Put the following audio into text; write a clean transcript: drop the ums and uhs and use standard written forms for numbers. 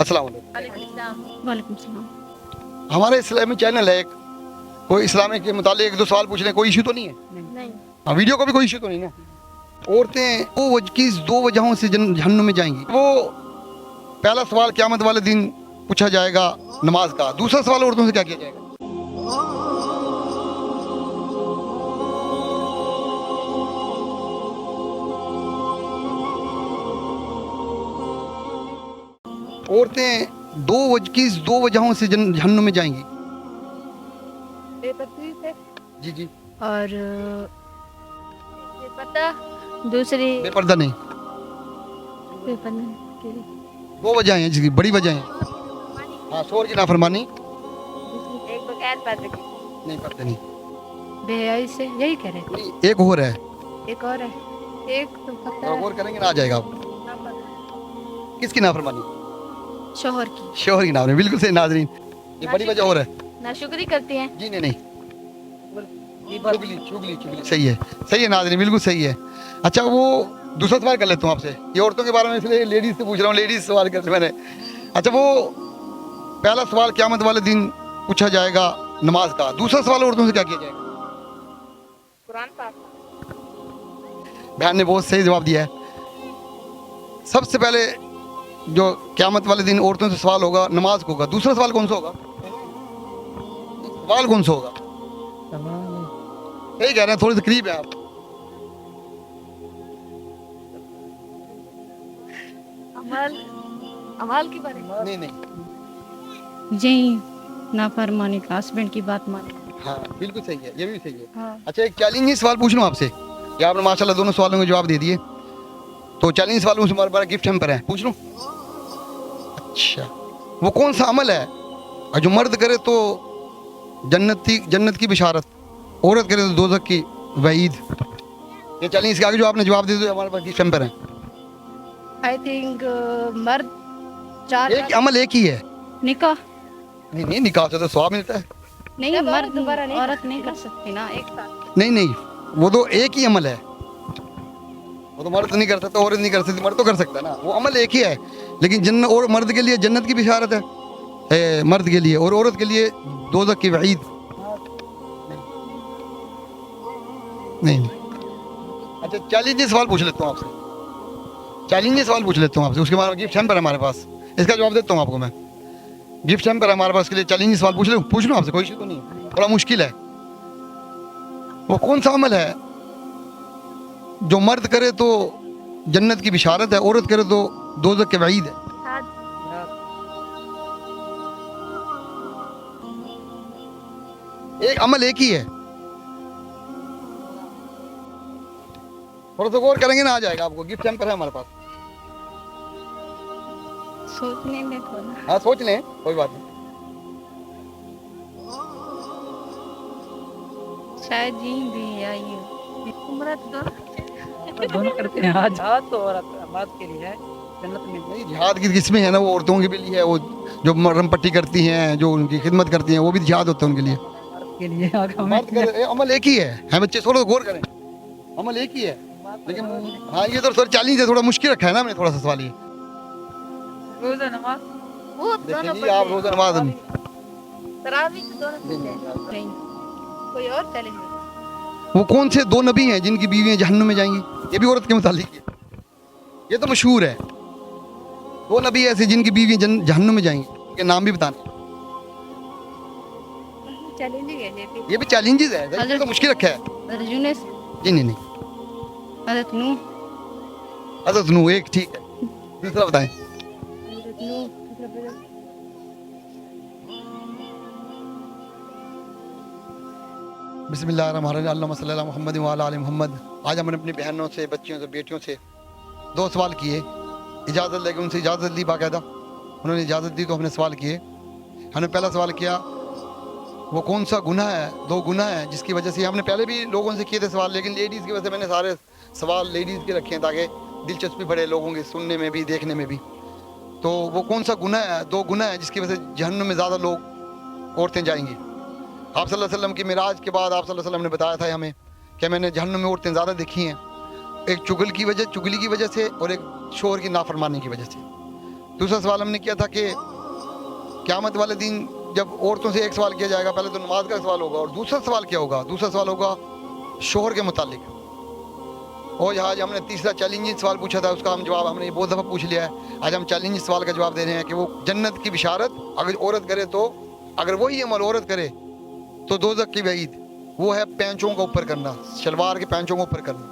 अस्सलाम वालेकुम। वालेकुम सलाम। हमारा इस्लामी चैनल है एक, कोई इस्लामिक के मुतालिक एक दो सवाल पूछने, कोई इशू तो नहीं है? नहीं। हाँ, वीडियो का भी कोई इशू तो नहीं ना? औरतें वो किस दो वजहों से जहन्नुम में जाएंगी? वो पहला सवाल क़यामत वाले दिन पूछा जाएगा नमाज का, दूसरा सवाल औरतों से क्या किया जाएगा? औरतें किस दो वजहों से जहन्नुम में जाएंगी? बेपत्ती से जी जी। और बेपर्दा, दूसरी बेपर्दा नहीं, बेपर्दा के दो वजह हैं जिसकी बड़ी वजह है। हाँ, शोर की नाफरमानी, एक बगैर पर्दे की, नहीं पर्दे नहीं, बेहयाई से, यही कह रहे थे। नहीं, एक और है, एक और है, एक तो पता और है, गौर करेंगे ना आ जाएगा आपको। किसकी नाफरमानी? शोहर की। शोहर की नाफरमानी, बिल्कुल सही नाज़रीन। ये बड़ी वजह और है। नाशुक्री करती हैं। जी नहीं, चुगली चुगली चुगली, सही है नाज़रीन, बिल्कुल सही है। अच्छा, वो दूसरा सवाल कर लेता हूँ आपसे, ये औरतों के बारे में इसलिए लेडीज से पूछ रहा हूँ, लेडीज सवाल करते मैंने। अच्छा, वो पहला सवाल क़यामत वाले दिन पूछा जाएगा नमाज का, दूसरा सवाल औरतों से क्या किया जाएगा? कुरान पाक। बहन ने बहुत सही जवाब दिया है। सबसे पहले जो क़यामत वाले दिन औरतों से सवाल होगा नमाज को होगा, दूसरा सवाल कौन सा होगा? सवाल कौन सा होगा? यही कह रहे हैं, थोड़े से करीब है आप। अमाल के बारे में। नहीं, जी नाफरमानी का, हस्बैंड की बात मानी। हाँ बिल्कुल सही है, ये भी सही है। हाँ। अच्छा, एक चैलेंजिंग सवाल पूछ लूँ आपसे, या आपने माशाल्लाह दोनों सवालों के जवाब दे दिए, तो चैलेंजिंग सवालों से हमारे पास गिफ्ट हम पर है, पूछ लूँ? अच्छा, वो कौन सा अमल है और जो मर्द करे तो जन्नत की बिशारत, औरत करे तो दोज़ख की वईद? ये चैलेंज, इसके आगे जो आपने जवाब दे दिया हमारे पास गिफ्ट हम पर है। आई थिंक मर्द चार एक अमल एक ही है। निकाह नहीं, निकाह से तो सवाब मिलता है। नहीं, जब मर्द दोबारा नहीं औरत नहीं कर सकती ना एक साथ। नहीं, वो तो एक ही अमल है, वो तो मर्द नहीं कर सकता, औरत नहीं कर सकती, मर्द तो कर सकता है ना, वो अमल एक ही है। लेकिन जन्नत, और मर्द के लिए जन्नत की बिशारत है मर्द के लिए, और औरत के लिए दोज़ख की वईद। नहीं। अच्छा, चैलेंजिंग सवाल पूछ लेता हूँ आपसे, उसके बाद गिफ्ट हैम्पर है हमारे पास, इसका जवाब देता हूँ आपको मैं। गिफ्ट हैम्पर है हमारे पास, के लिए चैलेंजिंग सवाल पूछ लूँ आपसे, कोई इशू तो नहीं? थोड़ा मुश्किल है। वो कौन सा अमल है जो मर्द करे तो जन्नत की बिशारत है, औरत करे तो दोज़ख के वईद है? एक अमल एक ही है, थोड़ा सा गौर करेंगे ना आ जाएगा आपको। गिफ्ट हैम्पर है हमारे पास। सोचने में थोड़ा। हाँ, सोच लें, कोई बात नहीं। शायद जी भी आई हो। उम्र तो दोनों करते हैं। आज तो औरत मर्द के लिए है, जन्नत में नहीं, जिहाद की किस्में है ना, वो औरतों के लिए है, वो जो मरहम पट्टी करती हैं, जो उनकी खिदमत करती हैं, वो भी जिहाद होता है उनके लिए। मर्द के लिए आगे हमें मर्द करे, अमल एक ही है, हम बच्चे थोड़ा गौर करें, अमल एक ही है। लेकिन हाँ, ये तो थोड़ा चैलेंज है, थोड़ा मुश्किल रखा है ना मैंने, थोड़ा सा सवाल ये। रोज़ा नमाज वो देखिए दोनों जी, आप रोज़ा नमाज तरावी तो दोनों पढ़ते हैं। नहीं। कोई और चैलेंज? वो कौन से दो नबी हैं जिनकी बीवियां जहन्नुम में जाएंगी? ये भी औरत के मुतालिक है, ये तो मशहूर है। दो नबी ऐसे जिनकी बीवियां जहन्नुम में जाएंगी, उनके नाम भी बताने। चैलेंजिंग है ये भी चैलेंजेस है, ये तो मुश्किल रखा है। हज़रत यूनुस, जी नहीं, हज़रत नूह, हज़रत नूह एक ठीक है, दूसरा बताएं। बिस्मिल्लाहिर्रहमानिर्रहीम, अल्लाहुम्मा सल्ली अला मुहम्मद व अला आलि मुहम्मद। आज हमने अपनी बहनों से, बच्चियों से, बेटियों से दो सवाल किए, इजाज़त लेके उनसे इजाज़त ली, बाकायदा उन्होंने इजाज़त दी तो हमने सवाल किए। हमने पहला सवाल किया, वो कौन सा गुनाह है, दो गुनाह है जिसकी वजह से, हमने पहले भी लोगों से किए थे सवाल, लेकिन लेडीज़ की वजह से मैंने सारे सवाल लेडीज़ के रखे हैं ताकि दिलचस्पी बढ़े लोगों की, सुनने में भी, देखने में भी। तो वो कौन सा गुनाह है, दो गुनाह है जिसकी वजह से जहन्नुम में ज़्यादा लोग, औरतें जाएंगी? आप सल्लल्लाहु अलैहि वसल्लम की मिराज के बाद आप सल्लल्लाहु अलैहि वसल्लम ने बताया था हमें कि मैंने जहन्नुम में औरतें ज़्यादा देखी हैं, एक चुगली की वजह से और एक शोर की नाफरमानी की वजह से। दूसरा सवाल हमने किया था कि क़यामत वाले दिन जब औरतों से एक सवाल किया जाएगा, पहले तो नमाज का सवाल होगा, और दूसरा सवाल क्या होगा? दूसरा सवाल होगा शोहर के मुतालिक। और आज हमने तीसरा चैलेंजिंग सवाल पूछा था, उसका हम जवाब हमने बहुत दफ़ा पूछ लिया है। आज हम चैलेंजिंग सवाल का जवाब दे रहे हैं कि वो जन्नत की बिशारत अगर औरत करे तो, अगर वही अमल औरत करे तो दोज़ख की वईद वो है पैंचों को ऊपर करना, शलवार के पैंचों को ऊपर करना।